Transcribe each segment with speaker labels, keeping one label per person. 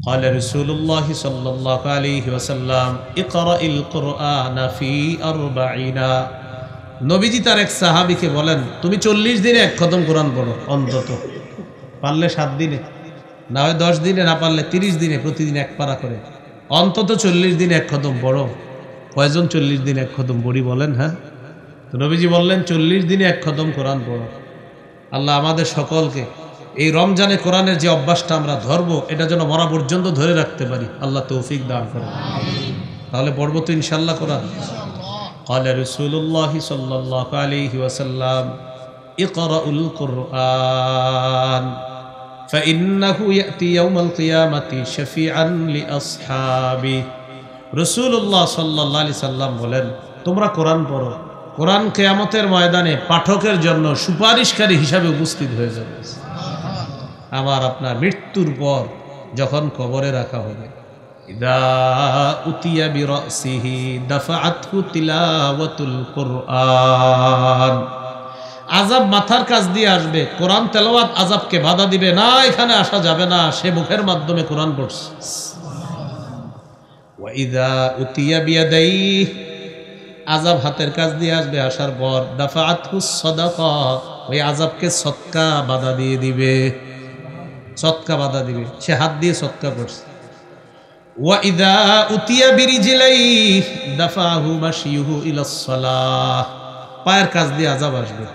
Speaker 1: قال رسول الله صلى الله عليه وسلم اقرأ القرآن في 40 নবীজি তার এক সাহাবীকে বলেন তুমি 40 দিনে এক খতম কোরআন পড়ো, অন্তত পারলে 7 দিনে, না হয় 10 দিনে, না পারলে 30 দিনে, প্রতিদিন এক পারা করে অন্তত 40 দিনে এক খতম পড়ো। কয়জন 40 দিনে এক খতম পড়ি বলেন? হ্যাঁ, তো নবীজি বললেন 40 দিনে এক খতম কোরআন পড়ো। আল্লাহ আমাদের সকলকে এই রমজানে কোরআনের যে অভ্যাসটা আমরা ধরবো, এটা যেন মরা পর্যন্ত ধরে রাখতে পারি, আল্লাহ তৌফিক দান করেন। তাহলে পড়বো তো ইনশাআল্লাহ কোরআন। قال رسول الله صلى الله عليه وسلم اقرأوا القرآن فإنه يأتي يوم القيامة شفيعا لأصحابه। রাসূলুল্লাহ সাল্লাল্লাহু আলাইহি সাল্লাম বলেন, তোমরা কোরআন পড়ো, কোরআন কিয়ামতের ময়দানে পাঠকের জন্য সুপারিশকারী হিসাবে উপস্থিত হয়ে যাবে। আমার আপনার মৃত্যুর পর যখন কবরে রাখা হবে, ইদা উতিয়া বিরাসিহি দাফাআতহু তিলাওয়াতুল কুরআন, আযাব মাথার কাছ দিয়ে আসবে, কোরআন তেলাওয়াত আযাবকে বাধা দিবে না, এখানে আসা যাবে না, সে মুখের মাধ্যমে কোরআন পড়ছে। ওয়া ইদা উতিয়া বিয়াদাইহি, আযাব হাতের কাছ দিয়ে আসবে, আসার পর দাফাআতহু সাদাকা, ওই আযাবকে সদকা বাধা দিয়ে দিবে, সদকা বাধা দিবে, সে হাত দিয়ে সদকা করছে। ওয়া ইযা উতিয়া বিরিজলাইহি দাফাহু মাশিয়ুহু ইলাস সালাহ, পায়ের কাছ দিয়ে আযাব আসবে,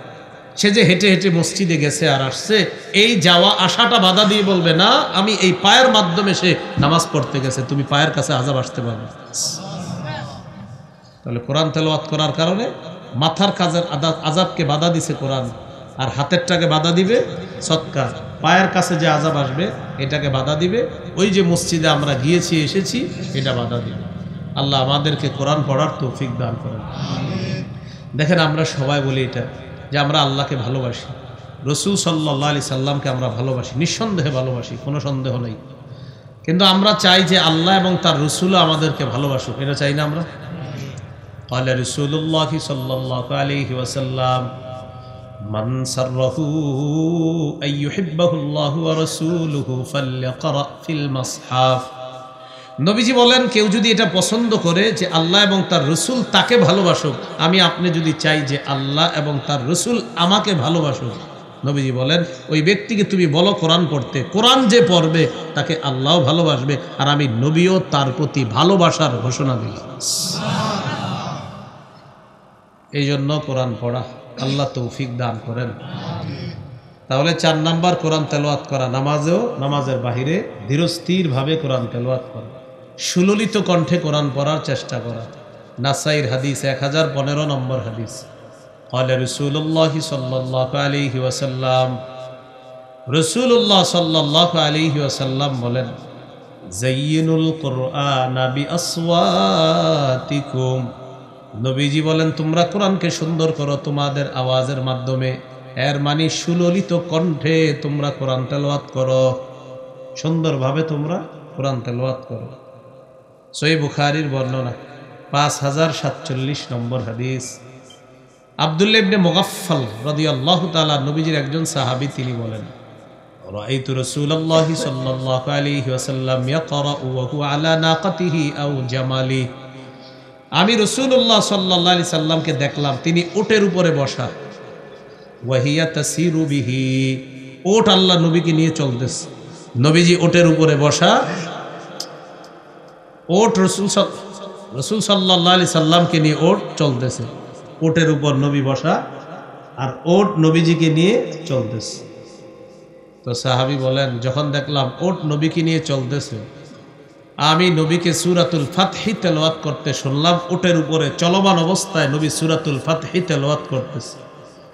Speaker 1: সে যে হেঁটে হেঁটে মসজিদে গেছে আর আসছে, এই যাওয়া আসাটা বাধা দিয়ে বলবে না, আমি এই পায়ের মাধ্যমে সে নামাজ পড়তে গেছে, তুমি পায়ের কাছে আযাব আসতে পারবে। তাহলে কোরআন তেলাওয়াত করার কারণে মাথার কাজের আযাবকে বাধা দিছে কোরআন, আর হাতেরটাকে বাধা দিবে সদকা, পায়ের কাছে যে আযাব আসবে এটাকে বাধা দিবে, ওই যে মসজিদে আমরা গিয়েছি এসেছি এটা বাধা দিবে। আল্লাহ আমাদেরকে কোরআন পড়ার তৌফিক দান করেন। দেখেন, আমরা সবাই বলি এটা যে আমরা আল্লাহকে ভালোবাসি, রাসূল সাল্লাল্লাহু আলাইহি সাল্লামকে আমরা ভালোবাসি, নিঃসন্দেহে ভালোবাসি, কোনো সন্দেহ নেই, কিন্তু আমরা চাই যে আল্লাহ এবং তার রাসূল আমাদেরকে ভালোবাসুক, এটা চাই না আমরা? قال رسول الله صلى الله عليه وسلم من سره أن يحبه الله ورسوله فليقرأ في المصحف। নবীজি বলেন, কেউ যদি এটা পছন্দ করে যে আল্লাহ এবং তার রাসূল তাকে ভালোবাসুক, আমি আপনি যদি চাই যে আল্লাহ এবং তার রাসূল আমাকে ভালোবাসুক, নবীজি বলেন ওই ব্যক্তিকে তুমি বলো কোরআন পড়তে, কোরআন যে পড়বে তাকে আল্লাহও ভালোবাসবে, আর আমি নবীও তার প্রতি ভালোবাসার ঘোষণা দিলাম। এই জন্য কোরআন পড়া, আল্লাহ তৌফিক দান করেন। তাহলে 4 নাম্বার কোরআন তেলাওয়াত করা, নামাজেও, নামাজের বাহিরে ধীরস্থিরভাবে কোরআন তেলাওয়াত করা, সুললিত কণ্ঠে কোরআন পড়ার চেষ্টা করা। নাসাইর হাদিস 1015 নম্বর হাদিস। قال رسول الله صلى الله عليه وسلم, রাসূলুল্লাহ সাল্লাল্লাহু আলাইহি ওয়াসাল্লাম বলেন, যায়িনুল কুরআন বিআসওয়াতিকুম, নবীজি বলেন তোমরা কোরআনকে সুন্দর করো তোমাদের আওয়াজের মাধ্যমে, এর মানে সুললিত কণ্ঠে তোমরা কোরআন তেলাওয়াত করো, সুন্দরভাবে তোমরা কোরআন তেলাওয়াত করো। সহিহ বুখারীর বর্ণনা 5047 নম্বর হাদিস। আব্দুল্লাহ ইবনে মুগাফফাল রাদিয়াল্লাহু তাআলা, নবীজির একজন সাহাবী, তিনি বলেন, রাআইতু রাসূলুল্লাহি সাল্লাল্লাহু আলাইহি ওয়াসাল্লাম ইয়াকরাউ ওয়া হুয়া আলা নাকাতিহি আও জামালি, আমি রাসূলুল্লাহ সাল্লাল্লাহু আলাইহি সাল্লামকে দেখলাম তিনি ওটের উপরে বসা, ওয়াহিয়া তাসিরু বিহি, ওট আল্লাহ নবীকে নিয়ে চলতেছে, নবীজি ওটের উপরে বসা, ওট রাসূল সাল্লাল্লাহু আলাইহি সাল্লামকে নিয়ে ওট চলতেছে, ওটের উপর নবী বসা আর ওট নবীজিকে নিয়ে চলতেছে। তো সাহাবী বলেন, যখন দেখলাম ওট নবীকে নিয়ে চলতেছে, আমি নবীকে সূরাতুল ফাতহি তেলাওয়াত করতে শুনলাম, ওটের উপরে চলমান অবস্থায় নবী সূরাতুল ফাতহি তেলাওয়াত করতেছে।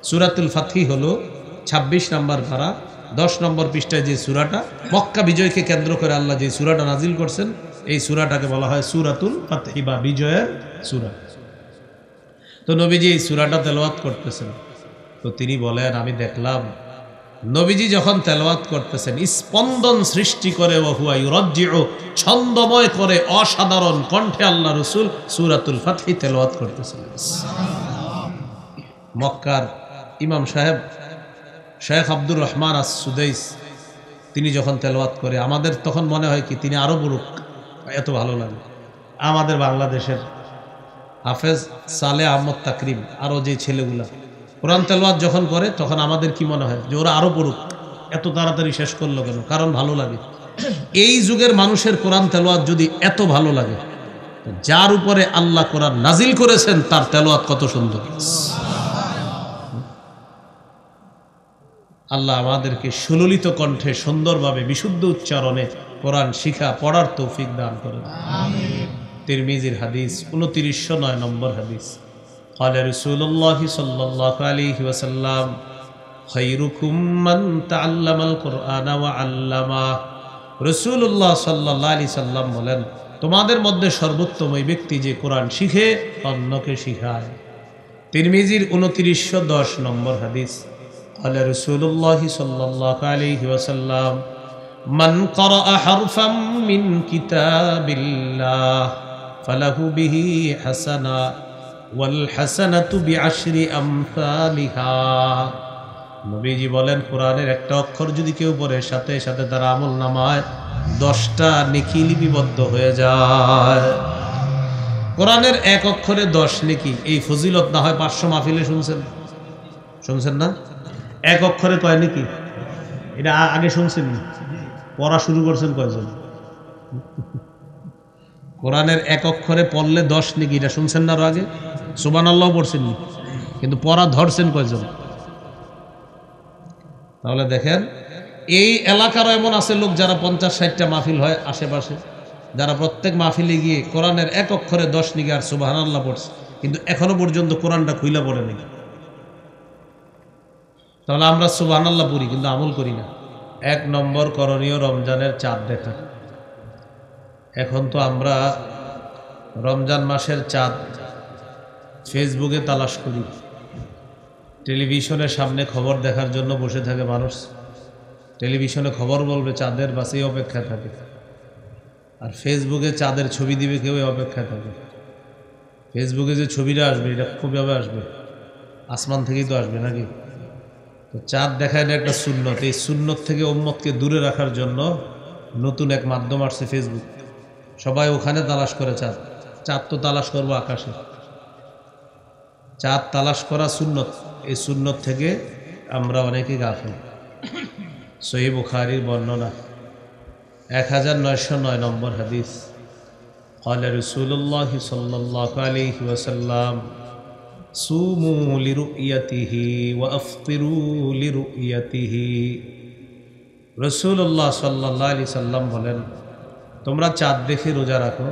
Speaker 1: সূরাতুল ফাতহি হলো 26 নম্বর পারা 10 নম্বর পৃষ্ঠায় যে সূরাটা, মক্কা বিজয়কে কেন্দ্র করে আল্লাহ যে সূরাটা নাজিল করছেন, এই সূরাটাকে বলা হয় সূরাতুল ফাতহি বা বিজয়ের সূরা। তো নবীজি এই সূরাটা তেলাওয়াত করতেছেন, তো তিনি বলেন, আমি দেখলাম নবীজি যখন তেলাওয়াত করতেছেন স্পন্দন সৃষ্টি করে, ওয়া হুয়া ইউরাজ্জিউ, ছন্দময় করে অসাধারণ কণ্ঠে আল্লাহ রাসূল সূরাতুল ফাতহি তেলাওয়াত করতেছেন। মক্কার ইমাম সাহেব শেখ আব্দুর রহমান আস-সুদাইস তিনি যখন তেলাওয়াত করে আমাদের তখন মনে হয় কি তিনি আরও বুড়ুক, এত ভালো লাগে। আমাদের বাংলাদেশের হাফেজ সালেহ আহমদ তাকরিম আরও যে ছেলেগুলা কোরআন তেলাওয়াত যখন করে তখন আমাদের কি মনে হয় যে ওরা আরও পড়ুক, এত তাড়াতাড়ি শেষ করলো কেন? কারণ ভালো লাগে। এই যুগের মানুষের কোরআন তেলাওয়াত যদি এত ভালো লাগে, যার উপরে আল্লাহ কোরআন নাজিল করেছেন তার তেলাওয়াত কত সুন্দর। আল্লাহ আমাদেরকে সুললিত কণ্ঠে সুন্দরভাবে বিশুদ্ধ উচ্চারণে কোরআন শিখা পড়ার তৌফিক দান করেন। তিরমিজির হাদিস 2909 নম্বর হাদিস, قال رسول الله صلى الله عليه وسلم خيركم من تعلم القرآن وعلمه। রাসূলুল্লাহ সাল্লাল্লাহু আলাইহি সাল্লাম বলেন, তোমাদের মধ্যে সর্বোত্তম ওই ব্যক্তি যে কোরআন শিখে অন্যকে শিখায়। তিরমিজির 2910 নম্বর হাদিস, قال رسول الله صلى الله عليه وسلم من قرأ حرفا من كتاب الله فله به حسنة والحسنة بعشر أمثالها। নবীজি বলেন, কোরআনের একটা অক্ষর যদি কেউ পড়ে সাথে সাথে তার আমল নামায় 10টা নেকি লিপিবদ্ধ হয়ে যায়। কোরআনের এক অক্ষরে 10 নেকি, এই ফজিলত না হয় 500 মাহফিলে শুনছেন না? এক অক্ষরে কয় নেকি? এটা আগে শুনছেন? পড়া শুরু করছেন কয়জন? কোরআনের এক অক্ষরে পড়লে 10 নেকি, এটা শুনছেন না? আগে সুবহানাল্লাহ পড়ছেন, কিন্তু পড়া ধরছেন কয়জন? তাহলে দেখেন, এই এলাকারও এমন আছে লোক যারা 50-60টা মাহফিল হয় আশেপাশে, যারা প্রত্যেক মাহফিলে গিয়ে কোরআনের এক অক্ষরে 10 নেকি আর সুবহানাল্লাহ পড়ছে, কিন্তু এখনো পর্যন্ত কোরআনটা খুইলা পড়ে নেই। তাহলে আমরা সুবহানাল্লাহ পড়ি কিন্তু আমল করি না। 1 নম্বর করণীয় রমজানের চাঁদ দেখা। এখন তো আমরা রমজান মাসের চাঁদ ফেসবুকে তালাশ করি, টেলিভিশনের সামনে খবর দেখার জন্য বসে থাকে মানুষ, টেলিভিশনে খবর বলবে চাঁদের, বাসেই অপেক্ষায় থাকে। আর ফেসবুকে চাঁদের ছবি দিবে কেউ, অপেক্ষায় থাকে। ফেসবুকে যে ছবিটা আসবে এটা কীভাবে আসবে? আসমান থেকেই তো আসবে নাকি? তো চাঁদ দেখা এটা একটা সুন্নত, এই সুন্নত থেকে উম্মতকে দূরে রাখার জন্য নতুন এক মাধ্যম আসছে ফেসবুক। সবাই ওখানে তালাশ করে চাঁদ। চাঁদ তো তালাশ করবো আকাশে, চাঁদ তালাশ করা সুন্নত, এই সুন্নত থেকে আমরা অনেকেই গাফেল। সহিহ বুখারীর বর্ণনা 1909 নম্বর হাদিস, قال رسول الله صلى الله عليه وسلم صوموا لرؤيته وافطروا لرؤيته। রাসূলুল্লাহ সাল্লাল্লাহু আলাইহি সাল্লাম বলেন, তোমরা চাঁদ দেখে রোজা রাখো,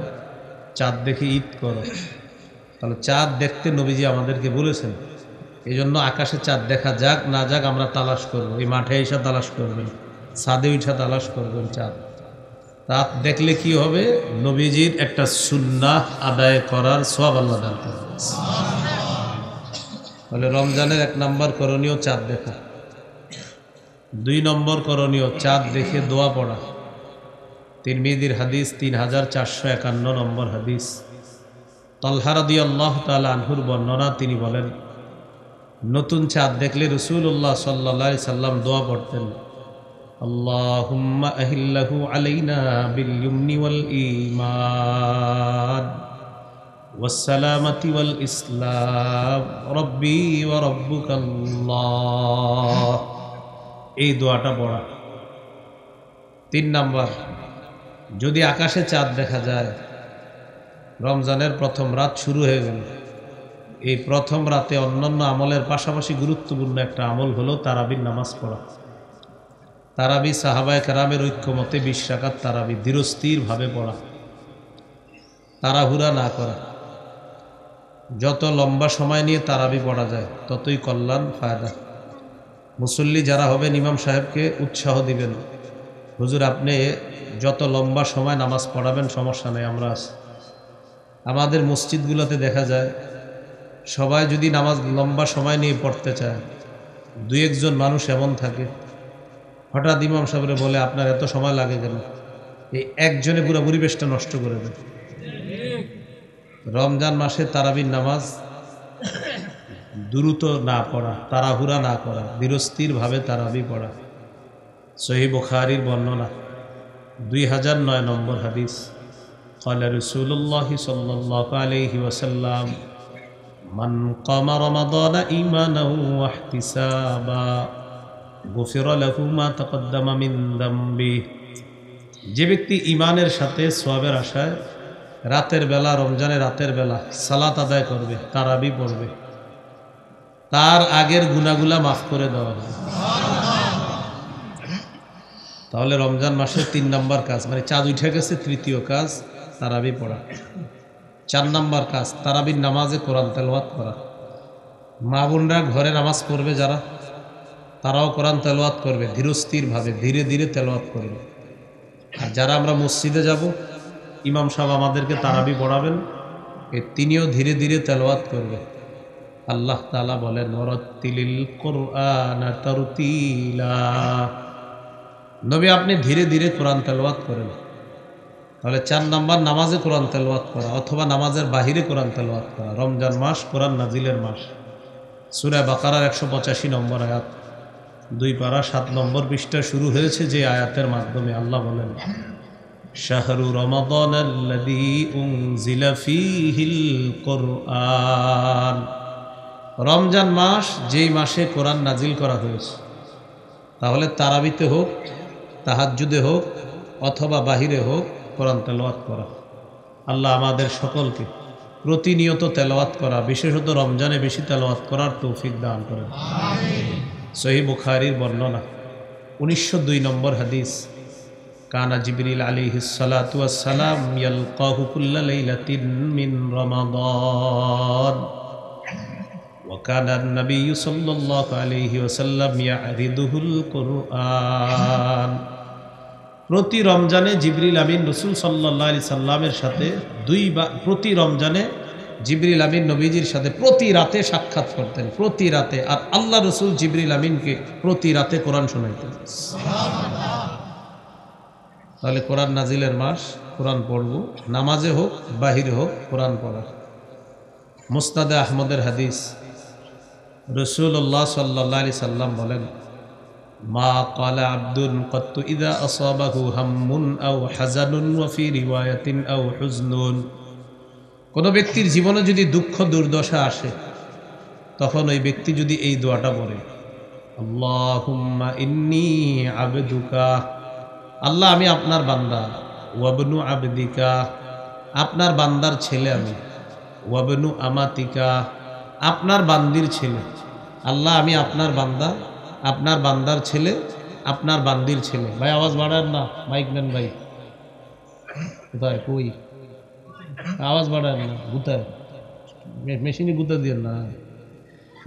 Speaker 1: চাঁদ দেখে ঈদ করো। তাহলে চাঁদ দেখতে নবীজি আমাদেরকে বলেছেন, এই জন্য আকাশে চাঁদ দেখা যাক না যাক আমরা তালাশ করব। এই মাঠে এসে তালাশ করবেন, ছাদে উঠে তালাশ করবেন চাঁদ। চাঁদ দেখলে কি হবে? নবীজির একটা সুন্নাহ আদায় করার সওয়াব আল্লাহ দান করবেন। তাহলে রমজানের 1 নম্বর করণীয় চাঁদ দেখা। 2 নম্বর করণীয় চাঁদ দেখে দোয়া পড়া। তিরমিজির হাদিস 3451 নম্বর হাদিস, তালহা রাদিয়াল্লাহু তাআলা আনহুর বর্ণনা, তিনি বলেন, নতুন চাঁদ দেখলে রাসূলুল্লাহ সাল্লাল্লাহু আলাইহি সাল্লাম দোয়া পড়তেন, আল্লাহুম্মা আহিল্লাহু আলাইনা বিল ইয়ুমনি ওয়াল ঈমান ওয়াস সালামাতি ওয়াল ইসলাম রাব্বি ওয়া রাব্বুকাল্লাহ। এই দোয়াটা পড়া। 3 নাম্বার, যদি আকাশে চাঁদ দেখা যায়, রমজানের প্রথম রাত শুরু হয়ে গেল, এই প্রথম রাতে অন্যান্য আমলের পাশাপাশি গুরুত্বপূর্ণ একটা আমল হলো তারাবির নামাজ পড়া। তারাবি সাহাবায়ে কেরামের ঐক্যমতে 20 রাকাত তারাবি ধীরস্থিরভাবে পড়া, তাড়াহুড়া না করা। যত লম্বা সময় নিয়ে তারাবি পড়া যায় ততই কল্যাণ, ফায়দা। মুসল্লি যারা হবেন ইমাম সাহেবকে উৎসাহ দিবেন, হুজুর আপনি যত লম্বা সময় নামাজ পড়াবেন সমস্যা নেই, আমরা আছি। আমাদের মসজিদগুলোতে দেখা যায় সবাই যদি নামাজ লম্বা সময় নিয়ে পড়তে চায়, 2-1 জন মানুষ এমন থাকে হঠাৎ ইমাম সাহেবরে বলে আপনার এত সময় লাগে কেন? এই একজনে পুরো পরিবেশটা নষ্ট করে দেয়। রমজান মাসে তারাবির নামাজ দ্রুত না পড়া, তাড়াহুড়া না করা, ধীরস্থিরভাবে তারাবি পড়া, সহিহ বুখারীর বর্ণনা 2009 নম্বর হাদিস। قال رسول الله صلى الله عليه وسلم من قام رمضان إيمانا واحتسابا غفر له ما تقدم من ذنبه। যে ব্যক্তি ঈমানের সাথে সওয়াবের আশায় রাতের বেলা, রমজানের রাতের বেলা সালাত আদায় করবে, তারাবি পড়বে, তার আগের গুনাহগুলা মাফ করে দেওয়া হবে। তাহলে রমজান মাসের 3 নম্বর কাজ, মানে চাঁদ উঠে গেছে, তৃতীয় কাজ তারাবি পড়া। 4 নম্বর কাজ তারাবির নামাজে কোরআন তেলাওয়াত করা। মা বোনরা ঘরে নামাজ পড়বে যারা, তারাও কোরআন তেলাওয়াত করবে, ধীরস্থিরভাবে ধীরে ধীরে তেলাওয়াত করবে। আর যারা আমরা মসজিদে যাব, ইমাম সাহেব আমাদেরকে তারাবি পড়াবেন, তিনিও ধীরে ধীরে তেলাওয়াত করবে। আল্লাহ তাআলা বলেন ওয়ারাত্তিলিল কুরআনা তারতিলা, নবী আপনি ধীরে ধীরে কোরআন তেলাওয়াত করেন। তাহলে 4 নম্বর নামাজে কোরআন তেলাওয়াত করা অথবা নামাজের বাহিরে কোরআন তেলাওয়াত করা। রমজান মাস কোরআন নাজিলের মাস। সূরা বাকারার 185 নম্বর আয়াত, 2 পারা 7 নম্বর পৃষ্ঠা শুরু হয়েছে যে আয়াতের মাধ্যমে আল্লাহ বলেন শাহরু রমাদানাল্লাযী উনজিলা ফীহিল কুরআন, রমজান মাস যেই মাসে কোরআন নাজিল করা হয়েছে। তাহলে তারাবিতে হোক, তাহাজ্জুদে হোক অথবা বাহিরে হোক কোরআন তেলাওয়াত করা। আল্লাহ আমাদের সকলকে প্রতিনিয়ত তেলাওয়াত করা, বিশেষত রমজানে বেশি তেলাওয়াত করার তৌফিক দান করেন। সহিহ বুখারীর বর্ণনা 1902 নম্বর হাদিস। কানা জিবরিল আলাইহিস সালাতু ওয়াস সালাম ইয়ালকাহু কুল্লা লাইলাতিন মিন রমাদান ওয়া কানা আন-নাবিয়্যু সাল্লাল্লাহু আলাইহি ওয়াসাল্লাম ইয়ারিদুহুল কুরআন। প্রতি রমজানে জিবরিল আমিন রাসূল সাল্লাল্লাহু আলাইহি সাল্লামের সাথে প্রতি রমজানে জিবরিল আমিন নবীজির সাথে প্রতি রাতে সাক্ষাৎ করতেন, প্রতি রাতে। আর আল্লাহ রাসূল জিবরিল আমিনকে প্রতি রাতে কোরআন শোনাইতেন। তাহলে কোরআন নাজিলের মাস, কোরআন পড়ব, নামাজে হোক বাহিরে হোক কোরআন পড়া। মুসনাদে আহমদের হাদিস, রাসূলুল্লাহ সাল্লাল্লাহু আলাইহি সাল্লাম বলেন মা ক্বালা আবদুন ক্বাত্তু ইযা আসাবাহু হাম্মুন আও হাযানুন ওয়া ফি রিওয়ায়াতিন আও হুজনুন, কোন ব্যক্তির জীবনে যদি দুঃখ দুর্দশা আসে তখন ওই ব্যক্তি যদি এই দোয়াটা পড়ে আল্লাহুম্মা ইন্নী আবদুকা, আল্লাহ আমি আপনার বান্দা, ওয়াবনু আবদিকা, আপনার বান্দার ছেলে আমি, ওয়াবনু আমাতিকা, আপনার বান্দির ছেলে। আল্লাহ আমি আপনার বান্দা, আপনার বান্দার ছেলে, আপনার বান্দির ছেলে। ভাই আওয়াজ বাড়ান না, মাইক নেন ভাই। কোথায় কই আওয়াজ বাড়ান না, গুতায় মেশিনে গুতা দিয়ে না।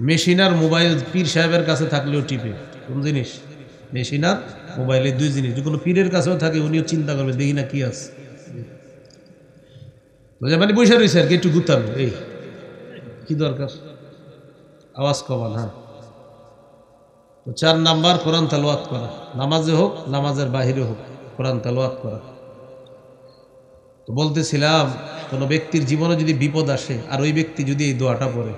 Speaker 1: মেশিন আর মোবাইল পীর সাহেবের কাছে থাকলেও টিপে, কোন জিনিস? মেশিন আর মোবাইলে 2 জিনিস। যে কোনো পীরের কাছেও থাকে, উনিও চিন্তা করবে দেখি না কি আছে, মানে বসে রয়েছে আর কি, একটু গুতাবে, এই কি দরকার, আওয়াজ কমান। হ্যাঁ, তো 4 নাম্বার কোরআন তেলাওয়াত করা, নামাজে হোক নামাজের বাহিরে হোক কোরআন তেলাওয়াত করা। তো বলতেছিলাম কোন ব্যক্তির জীবনে যদি বিপদ আসে আর ওই ব্যক্তি যদি এই দোয়াটা পড়ে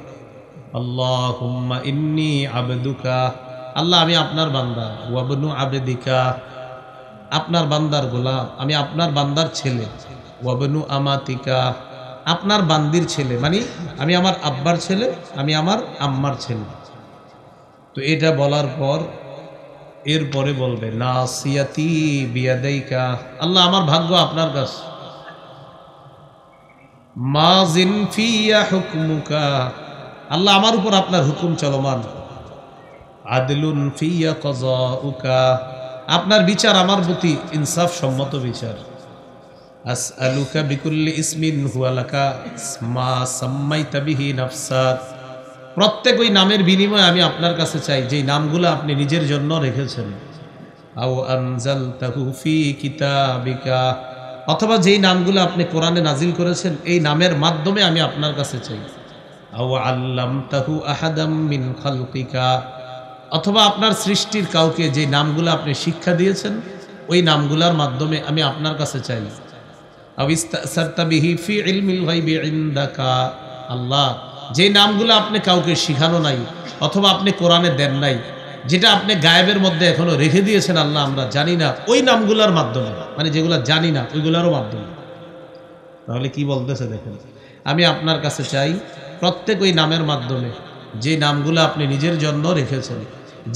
Speaker 1: আল্লাহুম্মা ইন্নী আবদুকা, আল্লাহ আমি আপনার বান্দা, ওয়াবনু আবদিকা, আপনার বান্দার গোলাম, আমি আপনার বান্দার ছেলে, ওয়াবনু আমাতিকা, আপনার বান্দির ছেলে, মানে আমি আমার আব্বার ছেলে, আমি আমার আম্মার ছেলে। তো এটা বলার পর এরপরে বলবে নাসিয়াতি বিয়াদাইকা, আল্লাহ আমার ভাগ্য আপনার কাছে, মাজিন ফিয়া হুকমুকা, আল্লাহ আমার উপর আপনার হুকুম চলমান, আদলুন ফিয়া কাযাউকা, আপনার বিচার আমার প্রতি ইনসাফ সম্মত বিচার। আসআলুকা বিকুল্লি ইসমিন হুয়া লাকা মা সাম্মাইতা বিহি নাফসাক, প্রত্যেক ওই নামের বিনিময়ে আমি আপনার কাছে চাই যেই নামগুলো আপনি নিজের জন্য রেখেছেন। আও আনজালতাহু ফি কিতাবিকা, অথবা যেই নামগুলো আপনি কোরআনে নাজিল করেছেন এই নামের মাধ্যমে আমি আপনার কাছে চাই। আও আল্লামতাহু আহাদাম মিন খালকিকা, অথবা আপনার সৃষ্টির কাউকে যে নামগুলো আপনি শিক্ষা দিয়েছেন ওই নামগুলোর মাধ্যমে আমি আপনার কাছে চাই। আও ইস্তাসারতা বিহি ফি ইলমিল গায়বি ইনদাকা, আল্লাহ যে নামগুলো আপনি কাউকে শিখানো নাই অথবা আপনি কোরআনে দেন নাই, যেটা আপনি গায়েবের মধ্যে এখনো রেখে দিয়েছেন আল্লাহ আমরা জানি না, ওই নামগুলোর মাধ্যমে, মানে যেগুলো জানি না ওইগুলোরও মাধ্যমে। তাহলে কি বলতেছে দেখেন, আমি আপনার কাছে চাই প্রত্যেক ওই নামের মাধ্যমে, যে নামগুলো আপনি নিজের জন্য রেখেছেন,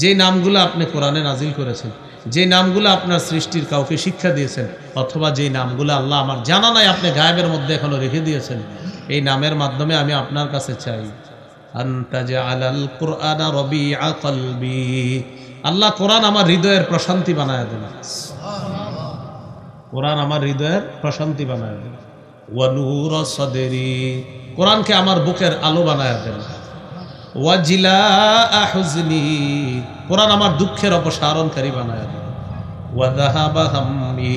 Speaker 1: যে নামগুলো আপনি কোরআনে নাজিল করেছেন, যে নামগুলো আপনার সৃষ্টির কাউকে শিক্ষা দিয়েছেন, অথবা যে নামগুলো আল্লাহ আমার জানা নাই আপনি গায়েবের মধ্যে এখনো রেখে দিয়েছেন, এই নামের মাধ্যমে আমি আপনার কাছে চাই আনতা জাআলাল কুরআনা রবিআ কলবি, আল্লাহ কোরআন আমার হৃদয়ের প্রশান্তি বানায় দেন, কোরআন আমার হৃদয়ের প্রশান্তি বানায় দেন, ওয়া নূর সদরি, কোরআনকে আমার বুকের আলো বানায় দেন, ওয়া জিলাআ হুজনি, কোরআন আমার দুঃখের অপসারণকারী বানায় দেন, ওয়া যাহাবা হাম্মি,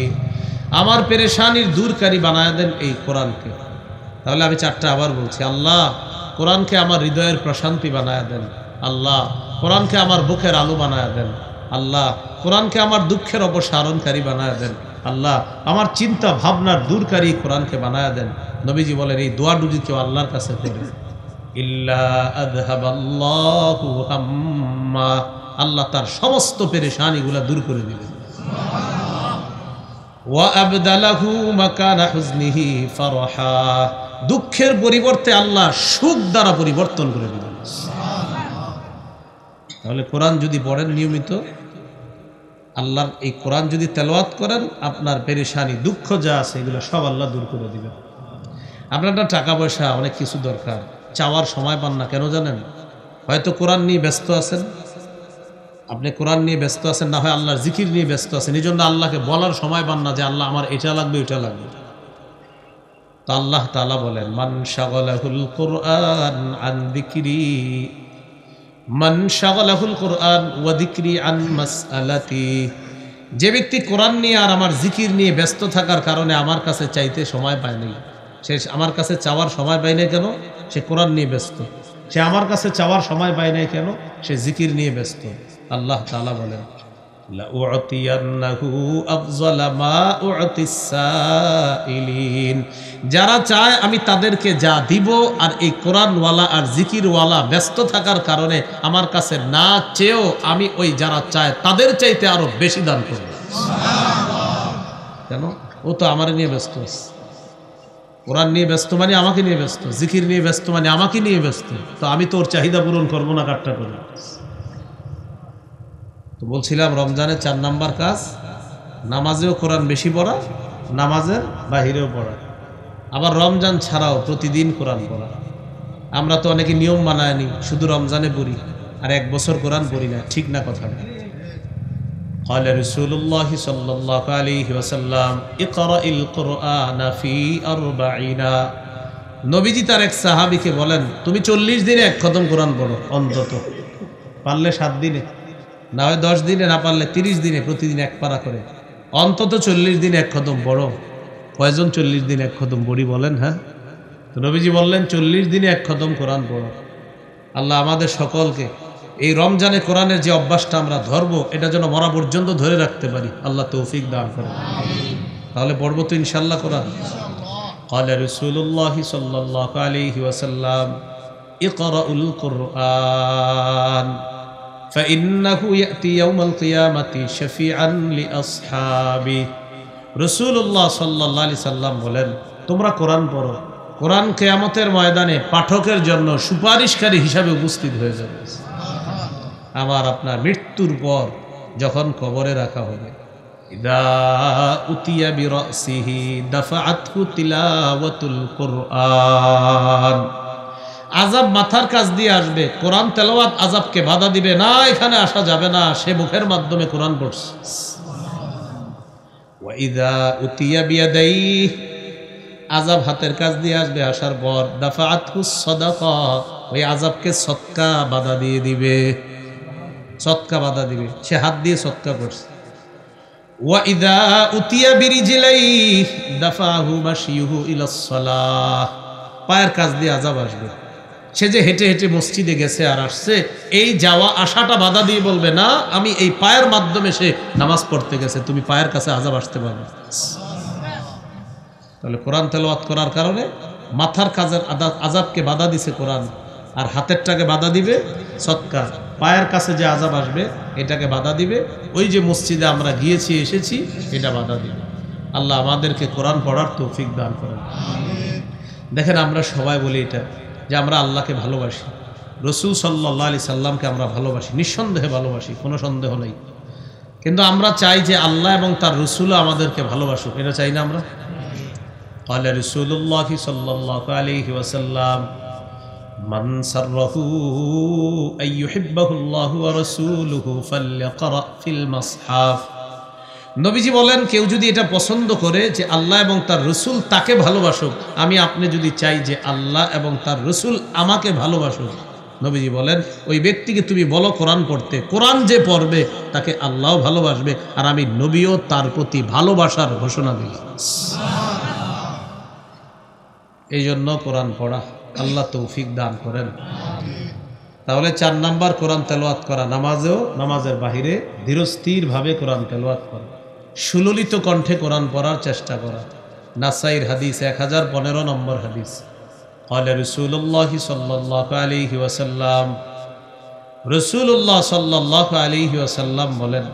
Speaker 1: আমার পেরেশানির দূরকারী বানায় দেন এই কোরআনকে। তাহলে আমি চারটা আবার বলছি, আল্লাহ কোরআনকে আমার হৃদয়ের প্রশান্তি বানায় দেন, আল্লাহ কোরআনকে আমার বুকের আলো বানায় দেন, আল্লাহ কোরআনকে আমার দুঃখের অপসারণকারী বানায় দেন, আল্লাহ আমার চিন্তা ভাবনার দূরকারী কোরআনকে বানায় দেন। নবীজি বলেন এই দোয়া যদি কেউ আল্লাহর কাছে করে, ইল্লা আযহাবাল্লাহু হাম্মা, আল্লাহ তার সমস্ত পেরেশানিগুলো দূর করে দিবেন, ওয়া আবদালাহু মাকানা হুজনিহি ফারহা, দুঃখের পরিবর্তে আল্লাহ সুখ দ্বারা পরিবর্তন করে দিবেন। তাহলে কোরআন যদি পড়েন নিয়মিত, আল্লাহর এই কোরআন যদি তেলাওয়াত করেন, আপনার পেরেশানি দুঃখ যা আছে এগুলো সব আল্লাহ দূর করে দিবেন। আপনার টাকা পয়সা অনেক কিছু দরকার, চাওয়ার সময় পান না, কেন জানেন? হয়তো কোরআন নিয়ে ব্যস্ত আছেন, আপনি কোরআন নিয়ে ব্যস্ত আছেন, না হয় আল্লাহর জিকির নিয়ে ব্যস্ত আছেন, এই জন্য আল্লাহকে বলার সময় পান না যে আল্লাহ আমার এটা লাগবে ওইটা লাগবে। তো আল্লাহ তাআলা বলেন মান শাগালাহুল কুরআন আন যিকরি, মান শাগালাহুল কুরআন ওয়া যিকরি আন মাসআলাতি, যে ব্যক্তি কোরআন নিয়ে আর আমার জিকির নিয়ে ব্যস্ত থাকার কারণে আমার কাছে চাইতে সময় পায় নাই, সে আমার কাছে চাওয়ার সময় পায় নাই কেন? সে কোরআন নিয়ে ব্যস্ত। সে আমার কাছে চাওয়ার সময় পায় নাই কেন? সে জিকির নিয়ে ব্যস্ত। আল্লাহ তাআলা বলেন লাউতিয়ান্নাহু আফযালা মা উতিস সাইলিন, যারা চায় আমি তাদেরকে যা দিব, আর এই কোরআনওয়ালা আর জিকিরওয়ালা ব্যস্ত থাকার কারণে আমার কাছে না চেয়েও আমি ওই যারা চায় তাদের চাইতে আরো বেশি দান করব। কেন? ও তো আমার নিয়ে ব্যস্ত আছে, কোরআন নিয়ে ব্যস্ত মানে আমাকে নিয়ে ব্যস্ত, জিকির নিয়ে ব্যস্ত মানে আমাকে নিয়ে ব্যস্ত, তো আমি তোর চাহিদা পূরণ করবো না কাটটা করে। তো বলছিলাম রমজানের 4 নাম্বার কাজ, নামাজেও কোরআন বেশি পড়া, নামাজের বাহিরেও পড়া, আবার রমজান ছাড়াও প্রতিদিন কোরআন পড়া। আমরা তো অনেকে নিয়ম বানায়নি, শুধু রমজানে পড়ি আর 1 বছর কোরআন পড়ি না, ঠিক না কথাটা? قال رسول الله صلى الله عليه وسلم اقرأ القرآن في 40, নবীজি তার এক সাহাবীকে বলেন তুমি 40 দিনে 1 খতম কোরআন পড়ো, অন্তত পারলে 7 দিনে, না হয় 10 দিনে, না পারলে 30 দিনে, প্রতিদিন 1 পারা করে, অন্তত 40 দিনে 1 খতম পড়ো। কয়জন 40 দিনে 1 খতম পড়ি বলেন? হ্যাঁ, তো নবীজি বললেন 40 দিনে 1 খতম কোরআন পড়ো। আল্লাহ আমাদের সকলকে এই রমজানে কোরআনের যে অভ্যাসটা আমরা ধরবো, এটা যেন মরা পর্যন্ত ধরে রাখতে পারি, আল্লাহ তৌফিক দান করেন। তাহলে পড়বো তো ইনশাআল্লাহ কোরআন। قال رسول الله صلى الله عليه وسلم اقرأوا القرآن فإنه يأتي يوم القيامة شفيعا لأصحابه। রাসূলুল্লাহ সাল্লাল্লাহু আলাইহি সাল্লাম বলেন তোমরা কোরআন পড়ো, কোরআন কিয়ামতের ময়দানে পাঠকের জন্য সুপারিশকারী হিসাবে উপস্থিত হয়ে যাবে। আমার আপনার মৃত্যুর পর যখন কবরে রাখা হবে, ইদা উতিয়া বিরাসিহি দাফাআতহু তিলাওয়াতুল কুরআন, আযাব মাথার কাছ দিয়ে আসবে, কোরআন তেলাওয়াত আযাবকে বাধা দিবে না, এখানে আসা যাবে না, সে মুখের মাধ্যমে কোরআন পড়ছে। ওয়া ইদা উতিয়া বিয়াদাইহি, আযাব হাতের কাছ দিয়ে আসবে, আসার পর দাফাআতহু সাদাকা, ওই আযাবকে সদকা বাধা দিয়ে দিবে, সদকা বাধা দিবে, সে হাত দিয়ে সদকা করছে। ওয়া ইযা উতিয়া বিরিজলাইহি দাফাহু মাশিয়ুহু ইলাস সালাহ, পায়ের কাছ দিয়ে আযাব আসবে, সে যে হেঁটে হেঁটে মসজিদে গেছে আর আসছে, এই যাওয়া আসাটা বাধা দিয়ে বলবে না, আমি এই পায়ের মাধ্যমে সে নামাজ পড়তে গেছে, তুমি পায়ের কাছে আযাব আসতে পারবে। তাহলে কোরআন তেলাওয়াত করার কারণে মাথার কাজের আযাবকে বাধা দিছে কোরআন, আর হাতেরটাকে বাধা দিবে সদকা। পায়ের কাছে যে আযাব আসবে এটাকে বাধা দিবে, ওই যে মসজিদে আমরা গিয়েছি এসেছি এটা বাধা দিবে। আল্লাহ আমাদেরকে কোরআন পড়ার তৌফিক দান করেন। দেখেন আমরা সবাই বলি এটা যে আমরা আল্লাহকে ভালোবাসি, রসুল সাল্লাল্লাহু আলাইহি সাল্লামকে আমরা ভালোবাসি, নিঃসন্দেহে ভালোবাসি, কোনো সন্দেহ নেই। কিন্তু আমরা চাই যে আল্লাহ এবং তার রসুলও আমাদেরকে ভালোবাসুক, এটা চাই না আমরা? ক্বালা রাসূলুল্লাহ সাল্লাল্লাহু আলাইহি ওয়াসাল্লাম মান সাররাহু আইয়ুহিব্বাহুল্লাহু ওয়া রাসূলুহু ফালইকরা ফিল মাসহাফ। নবীজি বলেন কেউ যদি এটা পছন্দ করে যে আল্লাহ এবং তার রসুল তাকে ভালোবাসুক, আমি আপনি যদি চাই যে আল্লাহ এবং তার রসুল আমাকে ভালোবাসুক, নবীজি বলেন ওই ব্যক্তিকে তুমি বলো কোরআন পড়তে। কোরআন যে পড়বে তাকে আল্লাহও ভালোবাসবে, আর আমি নবীও তার প্রতি ভালোবাসার ঘোষণা দিলাম। এই জন্য কোরআন পড়া, আল্লাহ তৌফিক দান করেন। তাহলে 4 নাম্বার কোরআন তেলাওয়াত করা, নামাজেও নামাজের বাহিরে ধীরস্থিরভাবে কোরআন তেলাওয়াত করা, সুললিত কণ্ঠে কোরআন পড়ার চেষ্টা করা। নাসাইর হাদিস 1015 নম্বর হাদিস। ক্বালা রাসূলুল্লাহ সাল্লাল্লাহু আলাইহি ওয়াসাল্লাম, রাসূলুল্লাহ সাল্লাল্লাহু আলাইহি ওয়াসাল্লাম বলেন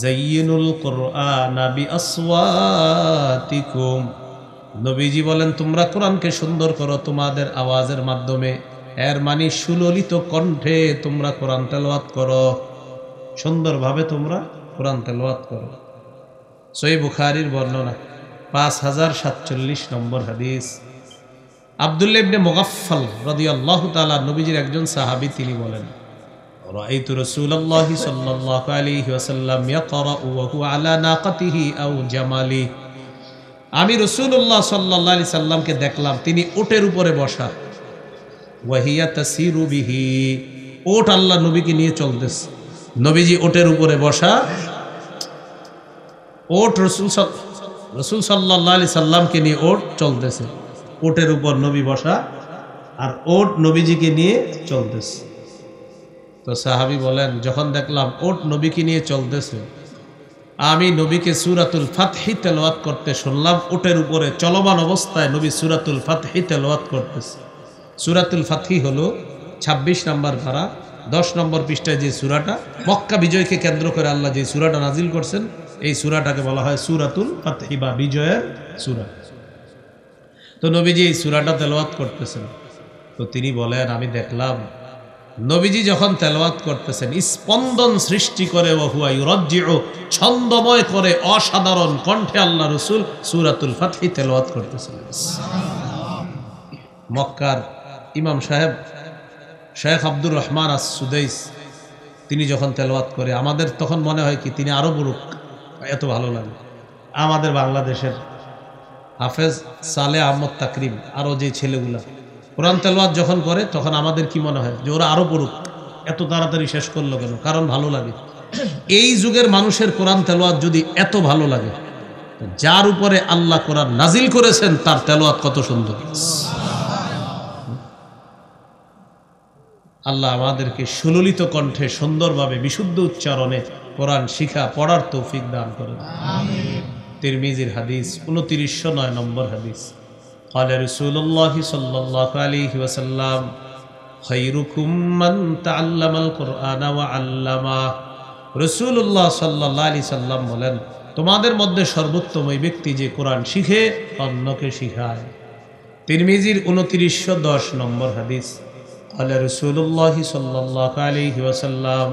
Speaker 1: যায়্যিনুল কুরআনা বিআসওয়াতিকুম। নবীজি বলেন তোমরা কোরআনকে সুন্দর করো তোমাদের আওয়াজের মাধ্যমে, এর মানে সুললিত কণ্ঠে তোমরা কোরআন তেলাওয়াত করো, সুন্দরভাবে তোমরা কোরআন তেলাওয়াত করো। সহিহ বুখারীর বর্ণনা 5047 নম্বর হাদিস। আব্দুল্লাহ ইবনে মুগাফফাল রাদিয়াল্লাহু তাআলা নবীজির একজন সাহাবী, তিনি বলেন রাআইতু রাসূলুল্লাহি সাল্লাল্লাহু আলাইহি ওয়াসাল্লাম ইয়াকরা ওয়া হুয়া আলা নাকাতিহি আও জামালি। আমি রাসূলুল্লাহ সাল্লাল্লাহু আলাইহি সাল্লামকে দেখলাম তিনি উটের উপরে বসা, ওয়াহিয়া তাসিরু বিহি, ওট আল্লাহ নবীকে নিয়ে চলতেছে, নবীজি ওটের উপরে বসা, ওট রসুল সাল্লাল্লাহু আলাইহি সাল্লামকে নিয়ে ওট চলতেছে, ওটের উপর নবী বসা আর ওট নবীজিকে নিয়ে চলতেছে। তো সাহাবী বলেন যখন দেখলাম ওট নবীকে নিয়ে চলতেছে, আমি নবীকে সূরাতুল ফাতহি তেলাওয়াত করতে শুনলাম, ওটের উপরে চলমান অবস্থায় নবী সূরাতুল ফাতহি তেলাওয়াত করতেছে। সূরাতুল ফাতহি হলো 26 নম্বর পারা 10 নম্বর পৃষ্ঠায় যে সূরাটা, মক্কা বিজয়কে কেন্দ্র করে আল্লাহ যে সূরাটা নাজিল করছেন, এই সূরাটাকে বলা হয় সূরাতুল ফাতহি বা বিজয়ের সূরা। তো নবীজি এই সূরাটা তেলাওয়াত করতেছেন। তো তিনি বলেন আমি দেখলাম নবীজি যখন তেলাওয়াত করতেছেন স্পন্দন সৃষ্টি করে, ওয়া হুয়া ইউরাজ্জিউ, ছন্দময় করে অসাধারণ কণ্ঠে আল্লাহ রাসূল সূরাতুল ফাতহি তেলাওয়াত করতেছেন। মক্কার ইমাম সাহেব শেখ আব্দুর রহমান আস-সুদাইস তিনি যখন তেলাওয়াত করে আমাদের তখন মনে হয় কি তিনি আরো বড়, এত ভালো লাগে। আমাদের বাংলাদেশের হাফেজ সালে আহমদ তাকরিম আরো যে ছেলেগুলা কোরআন তেলাওয়াত যখন করে তখন আমাদের কি মনে হয় যে ওরা আরো পড়ুক, এত তাড়াতাড়ি শেষ করলো কেন? কারণ ভালো লাগে। এই যুগের মানুষের কোরআন তেলাওয়াত যদি এত ভালো লাগে, যার উপরে আল্লাহ কোরআন নাজিল করেছেন তার তেলাওয়াত কত সুন্দর। আল্লাহ আমাদেরকে সুললিত কণ্ঠে সুন্দরভাবে বিশুদ্ধ উচ্চারণে কোরআন শিখা পড়ার তৌফিক দান করেন। আমিন। তিরমিজির হাদিস 2909 নম্বর হাদিস। ক্বালা রাসূলুল্লাহ সাল্লাল্লাহু আলাইহি ওয়াসাল্লাম খায়রুকুম মান তাআল্লামাল কুরআনা ওয়া আল্লামা। রাসূলুল্লাহ সাল্লাল্লাহু আলাইহি সাল্লাম বলেন তোমাদের মধ্যে সর্বোত্তম ওই ব্যক্তি যে কোরআন শিখে অন্যকে শিখায়। তিরমিজির 2910 নম্বর হাদিস। ক্বালা রাসূলুল্লাহ সাল্লাল্লাহু আলাইহি ওয়াসাল্লাম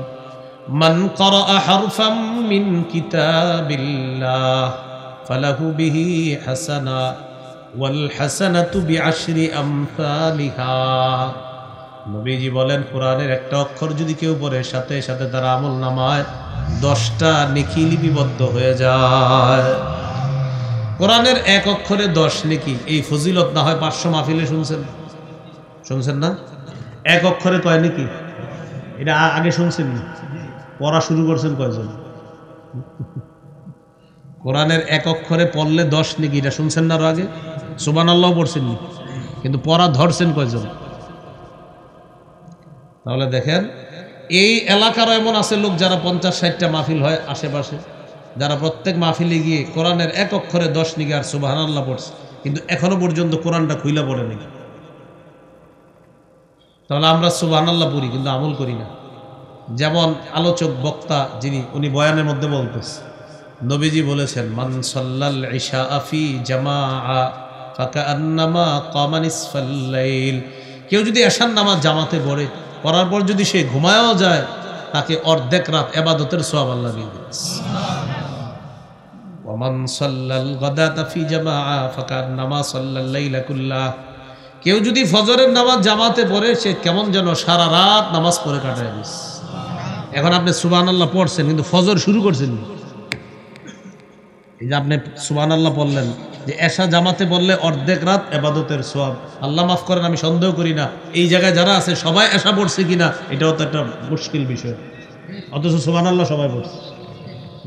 Speaker 1: মান ক্বারাআ হারফাম মিন কিতাবিল্লাহ ফালাহু বিহি হাসানা ওয়াল হাসানাতু বিআশরি আমসালিহা। নবীজি বলেন কোরআনের একটা অক্ষর যদি কেউ পড়ে সাথে সাথে তার আমলনামায় 10টা নেকি লিপিবদ্ধ হয়ে যায়। কোরআনের এক অক্ষরে 10 নেকি, এই ফজিলত না হয় 500 মাহফিলে শুনছেন না? এক অক্ষরে কয় নেকি? এটা আগে শুনছেন না? পড়া শুরু করছেন কয়জন? কোরআনের এক অক্ষরে পড়লে 10 নেকি, এটা শুনছেন না? আগে সুবহানাল্লাহ পড়ছেন নি, কিন্তু পড়া ধরছেন কয়জন? তাহলে দেখেন এই এলাকারও এমন আছে লোক যারা 50-60টা মাহফিল হয় আশেপাশে, যারা প্রত্যেক মাহফিলে গিয়ে কোরআনের এক অক্ষরে 10 নেকি আর সুবহানাল্লাহ পড়ছে, কিন্তু এখনো পর্যন্ত কোরআনটা খুইলা পড়ে নাকি। তাহলে আমরা সুবহানাল্লাহ পড়ি কিন্তু আমল করি না। যেমন আলোচক বক্তা যিনি, উনি বয়ানের মধ্যে বলতেছে, নবীজি বলেছেন, মান সাল্লাল ইশা ফি জামাআ ফাকান্নামা কামা নিসফাল লাইল। কেউ যদি এশার নামাজ জামাতে পড়ে, পড়ার পর যদি সে ঘুমায়ও যায়, তাকে অর্ধেক রাত ইবাদতের সওয়াব আল্লাহ দিয়ে দেন। ওয়া মান সাল্লাল গাদাতা ফি জামাআ ফাকান্নামা সাল্লাল লাইলা কুল্লাহ। কেউ যদি ফজরের নামাজ জামাতে পড়ে, সে কেমন যেন সারা রাত নামাজ পড়ে কাটায় দিচ্ছে। এখন আপনি সুবহানাল্লাহ পড়ছেন, কিন্তু ফজর শুরু করছেন। এই যে আপনি সুবহানাল্লাহ বললেন, যে এশা জামাতে বললে অর্ধেক রাত ইবাদতের সওয়াব। আল্লাহ মাফ করেন, আমি সন্দেহ করি না এই জায়গায় যারা আছে সবাই এশা পড়ছে কিনা, এটাও তো একটা মুশকিল বিষয়। অথচ সুবহানাল্লাহ সবাই পড়ছে।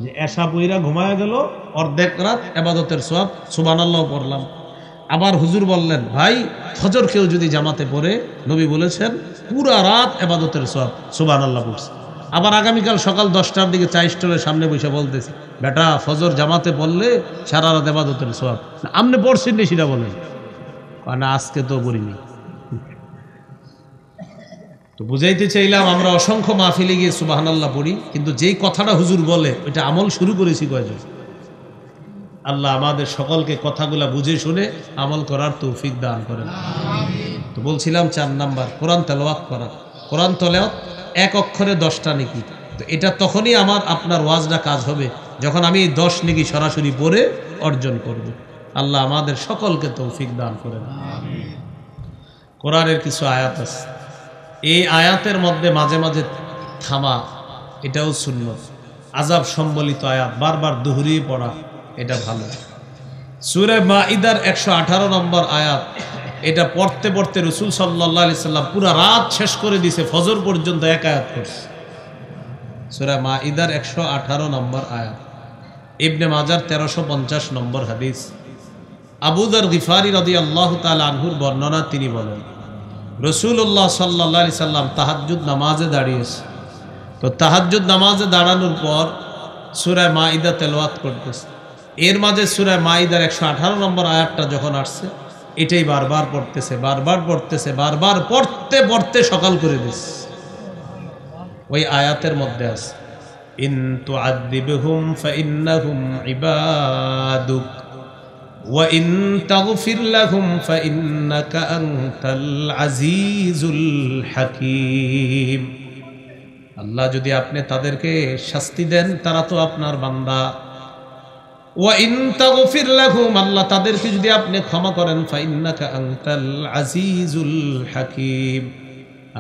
Speaker 1: যে এশা পইরা ঘুমায় গেল, অর্ধেক রাত ইবাদতের সওয়াব, সুবহানাল্লাহ পড়লাম। আবার হুজুর বললেন, ভাই ফজর কেউ যদি জামাতে পড়ে, নবী বলেছেন পুরা রাত ইবাদতের সওয়াব, সুবহানাল্লাহ পড়ছে। আবার আগামীকাল সকাল 10টার দিকে চা স্টলের সামনে বসে বলতেছি, বেটা ফজর জামাতে পড়লে সারা রাত ইবাদতের সওয়াব। আপনি পড়ছেন না সেটা বলেন, না আজকে তো পড়িনি। তো বুঝাইতে চাইলাম, আমরা অসংখ্য মাহফিলে গিয়ে সুবহানাল্লাহ পড়ি, কিন্তু যেই কথাটা হুজুর বলে ওইটা আমল শুরু করেছি কয়জন। আল্লাহ আমাদের সকলকে কথাগুলা বুঝে শুনে আমল করার তৌফিক দান করেন। তো বলছিলাম 4 নাম্বার, কোরআন তেলাওয়াত করা। কোরআন তেলাওয়াত এক অক্ষরে 10টা নেকি। তো এটা তখনই আমার আপনার ওয়াজটা কাজ হবে, যখন আমি 10 নেকি সরাসরি পড়ে অর্জন করব। আল্লাহ আমাদের সকলকে তৌফিক দান করেন। কোরআনের কিছু আয়াত আছে, এই আয়াতের মধ্যে মাঝে মাঝে থামা, এটাও সুন্নত। আযাব সম্বলিত আয়াত বারবার দুহরিয়ে পড়া, এটা ভালো। সূরা মাঈদার 118 নম্বর আয়াত, এটা পড়তে পড়তে রাসূল সাল্লাল্লাহু আলাইহি সাল্লাম পুরা রাত শেষ করে দিয়েছে, ফজর পর্যন্ত এক আয়াত পড়ছে। সূরা মাঈদার 118 নম্বর আয়াত, ইবনে মাজার 1350 নম্বর হাদিস। আবু যর গিফারি রাদিয়াল্লাহু তাআলা আনহুর বর্ণনা, তিনি বলেন, রাসূলুল্লাহ সাল্লাল্লাহু আলাইহি সাল্লাম তাহাজ্জুদ নামাজে দাঁড়িয়েছে। তো তাহাজ্জুদ নামাজে দাঁড়ানোর পর সূরা মাঈদা তেলাওয়াত করতেছে। এর মাঝে সূরা মাঈদার 118 নম্বর আয়াতটা যখন আসছে, এটাই বারবার পড়তেছে, বারবার পড়তেছে, বারবার পড়তে পড়তে সকাল করে দিচ্ছে। ওই আয়াতের মধ্যে আছে, ইন তুআযিবহুম ফাইন্নাহুম ইবাদুক ওয়া ইন তাগফির লাহুম ফাইন্নাকা আনতাল আজিজুল হাকীম। আল্লাহ যদি আপনি তাদেরকে শাস্তি দেন, তারা তো আপনার বান্দা। ওয়া ইন তাগফির লাহুম, আল্লাহ তাদেরকে যদি আপনি ক্ষমা করেন, ফাইন্নাকা আনতাল আজিজুল হাকীম,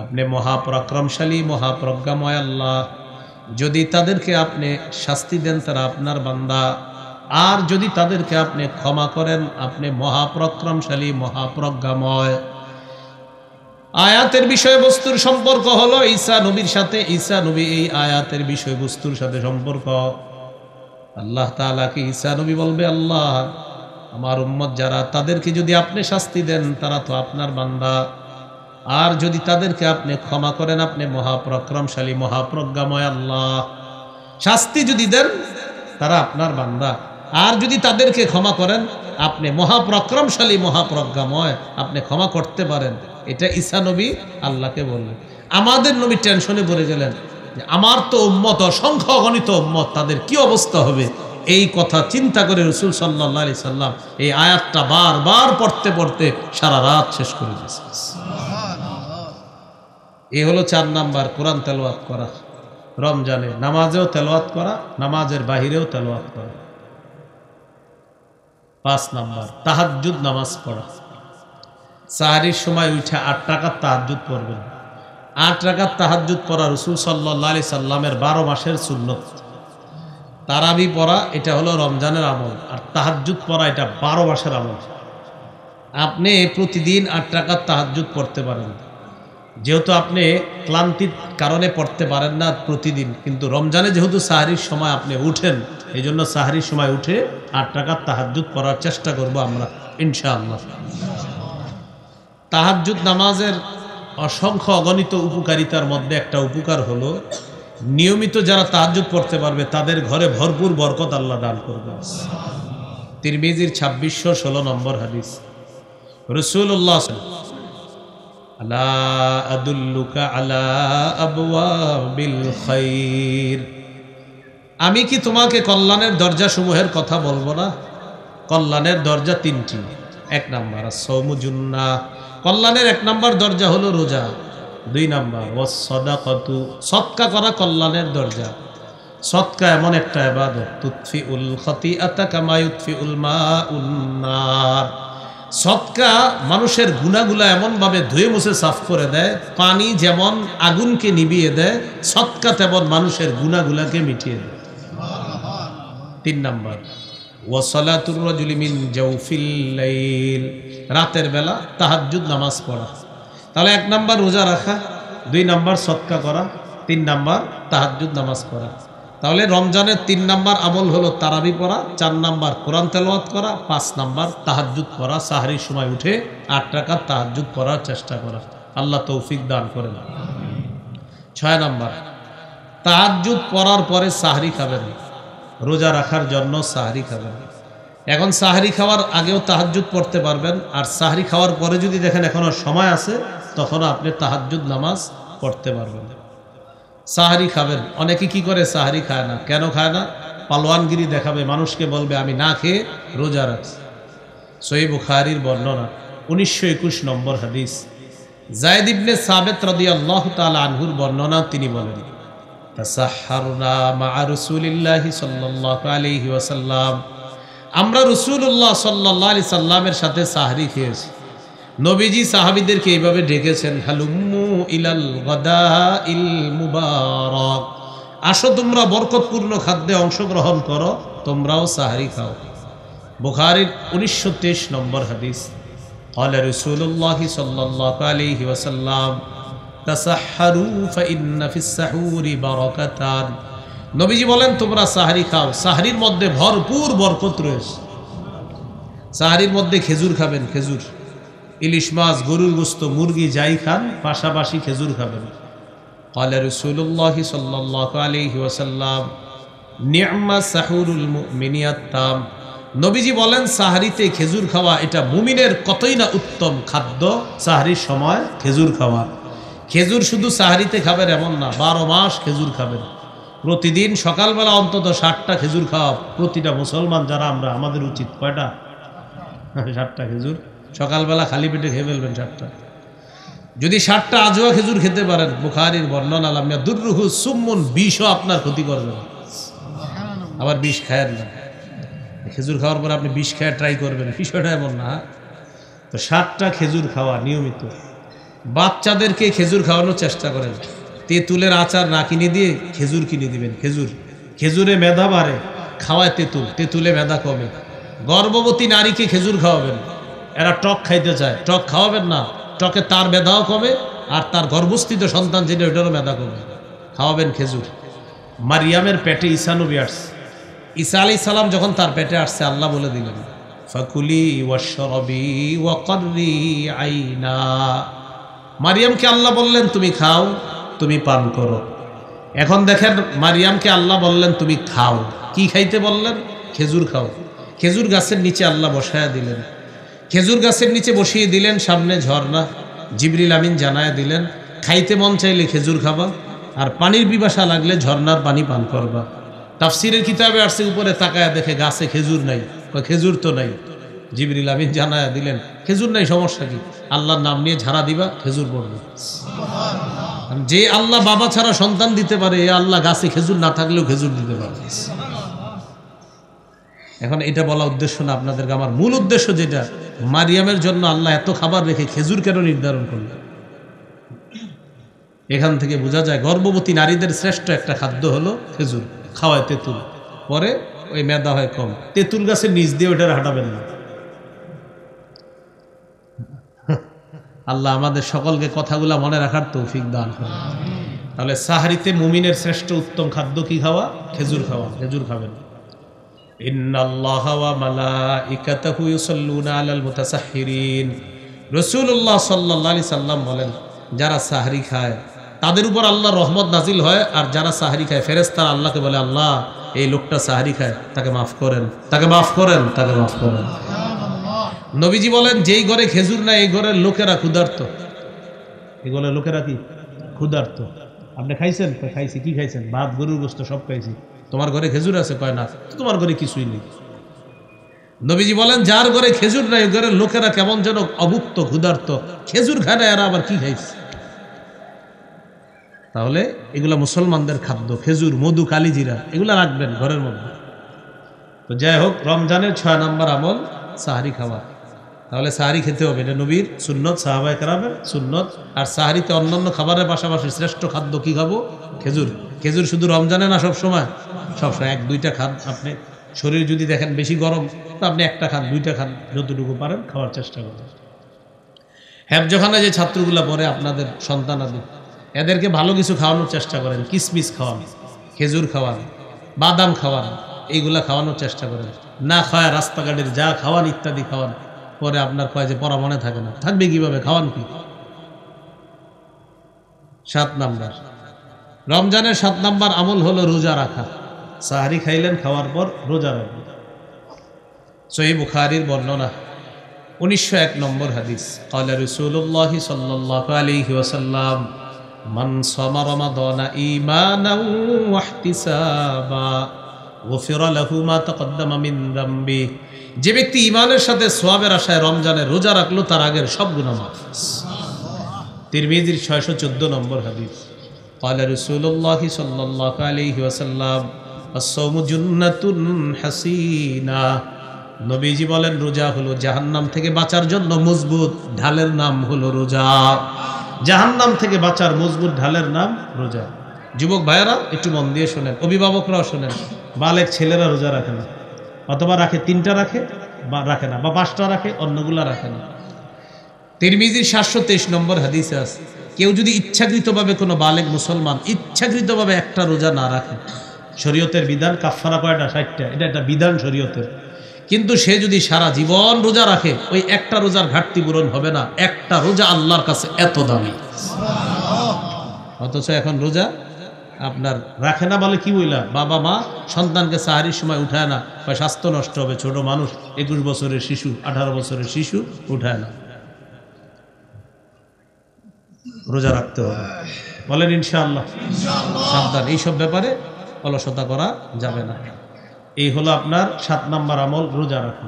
Speaker 1: আপনি মহাপরাক্রমশালী মহাপ্রজ্ঞাময় আল্লাহ। যদি তাদেরকে আপনি শাস্তি দেন, তারা আপনার বান্দা, আর যদি তাদেরকে আপনি ক্ষমা করেন, আপনি মহাপরাক্রমশালী মহাপ্রজ্ঞাময়। আয়াতের বিষয়বস্তুর সম্পর্ক হলো ঈসা নবীর সাথে। ঈসা নবী এই আয়াতের বিষয়বস্তুর সাথে সম্পর্ক। আল্লাহ তাআলাকে ঈসা নবী বলবে, আল্লাহ আমার উম্মত যারা, তাদেরকে যদি আপনি শাস্তি দেন, তারা তো আপনার বান্দা, আর যদি তাদেরকে আপনি ক্ষমা করেন, আপনি মহাপরাক্রমশালী মহাপ্রজ্ঞাময় আল্লাহ। শাস্তি যদি দেন, তারা আপনার বান্দা, আর যদি তাদেরকে ক্ষমা করেন, আপনি মহাপরাক্রমশালী মহাপ্রজ্ঞাময়, আপনি ক্ষমা করতে পারেন। এটা ঈসা নবী আল্লাহকে বললেন। আমাদের নবী টেনশনে পড়ে গেলেন যে আমার তো উম্মত, অসংখ্য অগণিত উম্মত, তাদের কি অবস্থা হবে। এই কথা চিন্তা করে রাসূল সাল্লাল্লাহু আলাইহি সাল্লাম এই আয়াতটা বারবার পড়তে পড়তে সারা রাত শেষ করে দিয়েছেন। এই হলো 4 নাম্বার, কোরআন তেলাওয়াত করা। রমজানে নামাজেও তেলাওয়াত করা, নামাজের বাহিরেও তেলাওয়াত করা। 5 নাম্বার, তাহাজ্জুদ নামাজ পড়া। সাহরির সময় উঠে 8 রাকাত তাহাজ্জুদ পড়বেন। 8 রাকাত তাহাজ্জুদ পড়া রাসূল সাল্লাল্লাহু আলাইহি সাল্লামের 12 মাসের সুন্নত। তারাবি পড়া এটা হলো রমজানের আমল, আর তাহাজ্জুদ পড়া এটা 12 মাসের আমল। আপনি প্রতিদিন 8 রাকাত তাহাজ্জুদ পড়তে পারেন, যেহেতু আপনি ক্লান্তির কারণে পড়তে পারেন না প্রতিদিন, কিন্তু রমজানে যেহেতু সাহরির সময় আপনি উঠেন, এই জন্য সাহরির সময় উঠে 8 রাকাত তাহাজ্জুদ পড়ার চেষ্টা করব আমরা ইনশাআল্লাহ। তাহাজ্জুদ নামাজের অসংখ্য অগণিত উপকারিতার মধ্যে একটা উপকার হলো, নিয়মিত যারা তাহাজ্জুদ পড়তে পারবে তাদের ঘরে ভরপুর বরকত আল্লাহ দান করবে। তিরমিজির 2616 নম্বর হাদিস, রাসূলুল্লাহ আলা আদুল্লুকা আলা আবওয়াবিল খাইর, আমি কি তোমাকে কল্যাণের দরজা সমূহের কথা বলবো না? কল্যাণের দরজা তিনটি। এক নাম্বার সওমু জুন্নাহ, কল্যাণের এক নাম্বার দরজা হলো রোজা। দুই নাম্বার ওয়াস সাদাকাতু, সদকা করা কল্যাণের দরজা। সদকা এমন একটা ইবাদত, তুতফিউল খাতিআতা কামা ইউতফিউল মাউন নার। সদকা মানুষের গুনাহগুলো এমনভাবে ধুয়ে মুছে সাফ করে দেয়, পানি যেমন আগুনকে নিভিয়ে দেয়, সদকা তেমন মানুষের গুনাহগুলোকে মিটিয়ে দেয়। তিন নাম্বার ওয়াসালাতুর রাজুলি মিন জাওফিল লাইল, রাতের বেলা তাহাজ্জুদ নামাজ পড়া। তাহলে এক নাম্বার রোজা রাখা, দুই নাম্বার সদকা করা, তিন নাম্বার তাহাজ্জুদ নামাজ পড়া। তাহলে রমজানের তিন নাম্বার আমল হলো তারাবি পড়া, চার নাম্বার কোরআন তেলাওয়াত করা, পাঁচ নাম্বার তাহাজ্জুদ পড়া, সাহরির সময় উঠে 8 রাকাত তাহাজ্জুদ পড়ার চেষ্টা করা। আল্লাহ তৌফিক দান করেন। 6 নাম্বার তাহাজ্জুদ পড়ার পরে সাহরি খাবেন, রোজা রাখার জন্য সাহরি খাবেন। এখন সাহরি খাওয়ার আগেও তাহাজ্জুদ পড়তে পারবেন, আর সাহরি খাওয়ার পরে যদি দেখেন এখনো সময় আছে তখন আপনি তাহাজ্জুদ নামাজ পড়তে পারবেন। সাহরি খাবেন। অনেকে কি করে সাহরি খায় না, কেন খায় না? পালোয়ানগিরি দেখাবে, মানুষকে বলবে আমি না খেয়ে রোজা রাখছি। সহিহ বুখারীর বর্ণনা 1921 নম্বর হাদিস, যায়েদ ইবনে সাবিত রাদিয়াল্লাহু তাআলা আনহুর বর্ণনা, তিনি বলেন তাসাহহারনা মা রাসূলিল্লাহি সাল্লাল্লাহু আলাইহি ওয়াসাল্লাম, আমরা রাসূলুল্লাহ সাল্লাল্লাহু আলাইহি সাল্লামের সাথে সাহরি খেয়েছি। নবীজি সাহাবীদেরকে এইভাবে ডেকেছেন, হালুম্মু ইলাল গাদাইল মুবারাক, আসো তোমরা বরকতপূর্ণ খাদ্যে অংশগ্রহণ করো, তোমরাও সাহরি খাও। বুখারীর 1923 নম্বর হাদিস, قال رسول الله صلى الله عليه وسلم তাসাহহারু ফাইন্না ফিস সাহুরি বারাকাতান, নবীজি বলেন তোমরা সাহরি খাও, সাহরির মধ্যে ভরপুর বরকত রয়েছে। সাহরির মধ্যে খেজুর খাবেন, খেজুর, ইলিশ মাছ, গরুর গোশত, মুরগি যাই খান, পাশাপাশি খেজুর খাবেন। قال رسول الله صلى الله عليه وسلم নি'মা সাহুরুল মুমিনি আত-তাম, নবীজি বলেন সাহরিতে খেজুর খাওয়া এটা মুমিনের কতই না উত্তম খাদ্য। সাহরির সময় খেজুর খাওয়া, খেজুর শুধু সাহরিতে খাবেন এমন না, 12 মাস খেজুর খাবেন। প্রতিদিন সকালবেলা অন্তত 60টা খেজুর খাওয়া প্রতিটা মুসলমান যারা আমরা, আমাদের উচিত। কয়টা? 60টা খেজুর সকালবেলা খালি পেটে খেয়ে ফেলবেন 60টা। যদি 60টা আজওয়া খেজুর খেতে পারেন, বুখারীর বর্ণনা, লাম ইয়াদুররুহু সুম্মুন, বিষও আপনার ক্ষতি করবে না। আবার বিষ খায়েন না, খেজুর খাওয়ার পর আপনি বিষ খায় ট্রাই করবেন, বিষয়টা এমন না। তো 60টা খেজুর খাওয়া নিয়মিত। বাচ্চাদেরকে খেজুর খাওয়ানোর চেষ্টা করেন, তেঁতুলের আচার না কিনে দিয়ে খেজুর কিনে দিবেন। খেজুর, খেজুরে মেধা বাড়ে, খাওয়ায় তেঁতুল, তেঁতুলে মেধা কমে। গর্ভবতী নারীকে খেজুর খাওয়াবেন, এরা টক খাইতে চায়, টক খাওয়াবেন না, টকে তার মেধাও কমে, আর তার গর্ভস্থিত সন্তান যেটা ওইটারও মেধা কমে। খাওয়াবেন খেজুর। মারিয়ামের পেটে ঈসা নবী আসছে, ঈসা আলাইহিস সালাম যখন তার পেটে আসছে, আল্লাহ বলে দিলেন ফাকুলি ওয়াশরাবি ওয়াকরি আইনা, মারিয়ামকে আল্লাহ বললেন তুমি খাও, তুমি পান করো। এখন দেখেন মারিয়ামকে আল্লাহ বললেন তুমি খাও, কি খাইতে বললেন? খেজুর খাও। খেজুর গাছের নিচে আল্লাহ বসায়া দিলেন, খেজুর গাছের নিচে বসিয়ে দিলেন, সামনে ঝর্ণা, জিবরিল আমিন জানায় দিলেন খাইতে মন চাইলে খেজুর খাবা, আর পানির পিপাসা লাগলে ঝর্ণার পানি পান করবা। তাফসিরের কিতাবে আসছে, উপরে তাকায়া দেখে গাছে খেজুর নাই, খেজুর তো নাই। জিবরিল আমিন জানায়া দিলেন খেজুর নাই, সমস্যা কি? আল্লাহর নাম নিয়ে ঝাড়া দিবা, খেজুর পড়বে। যে আল্লাহ বাবা ছাড়া সন্তান দিতে পারে, এ আল্লাহ গাছে খেজুর না থাকলেও খেজুর দিতে পারে। এখন এটা বলা উদ্দেশ্য না আপনাদেরকে, আমার মূল উদ্দেশ্য যেটা, মারিয়ামের জন্য আল্লাহ এত খাবার রেখে খেজুর কেন নির্ধারণ করলেন? এখান থেকে বোঝা যায় গর্ভবতী নারীদের শ্রেষ্ঠ একটা খাদ্য হলো খেজুর। খাওয়ায় তেঁতুল, পরে ওই মেধা হয় কম। তেঁতুল গাছের নিচ দিয়ে ওটা হাঁটাবেন না। আল্লাহ আমাদের সকলকে কথাগুলা মনে রাখার তৌফিক দান করেন। তাহলে সাহরিতে মুমিনের শ্রেষ্ঠ উত্তম খাদ্য কি খাওয়া? খেজুর খাওয়া। খেজুর খাবেন। ইন্নাল্লাহা ওয়া মালাইকাতাহু ইউসাল্লুনা আলাল মুতাসাহহিরিন, রাসূলুল্লাহ সাল্লাল্লাহু আলাইহি সাল্লাম বলেন যারা সাহরি খায় তাদের উপর আল্লাহর রহমত নাজিল হয়, আর যারা সাহরি খায় ফেরেশতারা আল্লাহকে বলে আল্লাহ এই লোকটা সাহরি খায়, তাকে মাফ করেন, তাকে মাফ করেন, তাকে মাফ করেন। নবীজি বলেন যেই ঘরে খেজুর নাই এই ঘরের লোকেরা ক্ষুধার্ত। এগুলো লোকেরা কি ক্ষুধার্ত। আপনি খাইছেন? খাইছি। কি খাইছেন? ভাত, গরুর গোশত সব খাইছি। তোমার ঘরে খেজুর আছে? কয় না। তোমার ঘরে কিছুই নেই। নবীজি বলেন যার ঘরে খেজুর নাই ঘরের লোকেরা কেমন যেন অভুক্ত ক্ষুধার্ত, খেজুর খায় না, এরা আবার কি খাইছে? তাহলে এগুলা মুসলমানদের খাদ্য, খেজুর, মধু, কালিজিরা এগুলা রাখবেন ঘরের মধ্যে। তো যাই হোক, রমজানের 6 নম্বর আমল সাহারি খাওয়া। তাহলে সাহারি খেতে হবে, এটা নবীর সুন্নত, সাহাবায়ে কেরামের সুন্নত। আর সাহারিতে অন্যান্য খাবারের পাশাপাশি শ্রেষ্ঠ খাদ্য কি খাবো? খেজুর। খেজুর শুধু রমজানে না, সবসময়। সবসময় 1-2টা খান। আপনি শরীর যদি দেখেন বেশি গরম, তো আপনি 1টা খান, 2টা খান, যতটুকু পারেন খাওয়ার চেষ্টা করেন। হেফজখানে যে ছাত্রগুলা পড়ে আপনাদের সন্তানাদি, এদেরকে ভালো কিছু খাওয়ানোর চেষ্টা করেন। কিসমিস খাওয়ান, খেজুর খাওয়ান, বাদাম খাওয়ান, এইগুলা খাওয়ানোর চেষ্টা করেন। না খায় রাস্তাঘাটের যা খাওয়ান ইত্যাদি খাওয়ান, পরে আপনার কয় যে পড়া মনে থাকে না। থাকবে কিভাবে? খাওয়ান কি? 7 নাম্বার রমজানের 7 নাম্বার আমল হলো রোজা রাখা। সাহারি খাইলেন, খাওয়ার পর রোজা রাখবেন। সহিহ বুখারীর বর্ণনা, 1901 নম্বর হাদিস, ক্বালা রাসূলুল্লাহ সাল্লাল্লাহু আলাইহি ওয়াসাল্লাম, মান সামা রমাদানা ঈমানান ওয়া ইহতিসাবা গুফিরা লাহু মা তাকদ্দামা মিন যামবি। যে ব্যক্তি ঈমানের সাথে সওয়াবের আশায় রমজানে রোজা রাখলো, তার আগের সব গুনাহ মাফ। তিরমিজির 614 নম্বর হাদিস, ক্বালা রাসূলুল্লাহ সাল্লাল্লাহু আলাইহি ওয়াসাল্লাম, আস-সাওমু জুন্নাতুন হাসিনা। নবীজি বলেন রোজা হলো জাহান্নাম থেকে বাঁচার জন্য মজবুত ঢালের নাম হলো রোজা। জাহান্নাম থেকে বাঁচার মজবুত ঢালের নাম রোজা। যুবক ভাইয়েরা একটু মন দিয়ে শোনেন, অভিভাবকরাও শোনেন। বালেক ছেলেরা রোজা রাখে না, অথবা রাখে 3টা রাখে বা রাখে না, বা 5টা রাখে, অন্যগুলা রাখে না। তিরমিজির 723 নম্বর হাদিসে আছে, কেউ যদি ইচ্ছাকৃতভাবে কোনো বালেক মুসলমান ইচ্ছাকৃতভাবে একটা রোজা না রাখে, শরীয়তের বিধান কাফারা কয়টা? 60টা। এটা একটা বিধান শরীয়তের। কিন্তু সে যদি সারা জীবন রোজা রাখে, ওই একটা রোজার ঘাটতি পূরণ হবে না। একটা রোজা আল্লাহর কাছে এত দামি। অথচ এখন রোজা আপনার রাখে না বলে কি বইলা, বাবা মা সন্তানকে সাহারির সময় উঠায় না, বা স্বাস্থ্য নষ্ট হবে, ছোট মানুষ, 21 বছরের শিশু, 18 বছরের শিশু উঠায় না। রোজা রাখতে হবে, বলেন ইনশাআল্লাহ। সাবধান, এইসব ব্যাপারে অলসতা করা যাবে না। এই হলো আপনার 7 নাম্বার আমল, রোজা রাখা।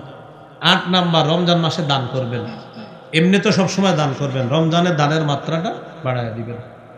Speaker 1: 8 নাম্বার, রমজান মাসে দান করবেন। এমনি তো সবসময় দান করবেন, রমজানে দানের মাত্রাটা বাড়ায় দিবেন।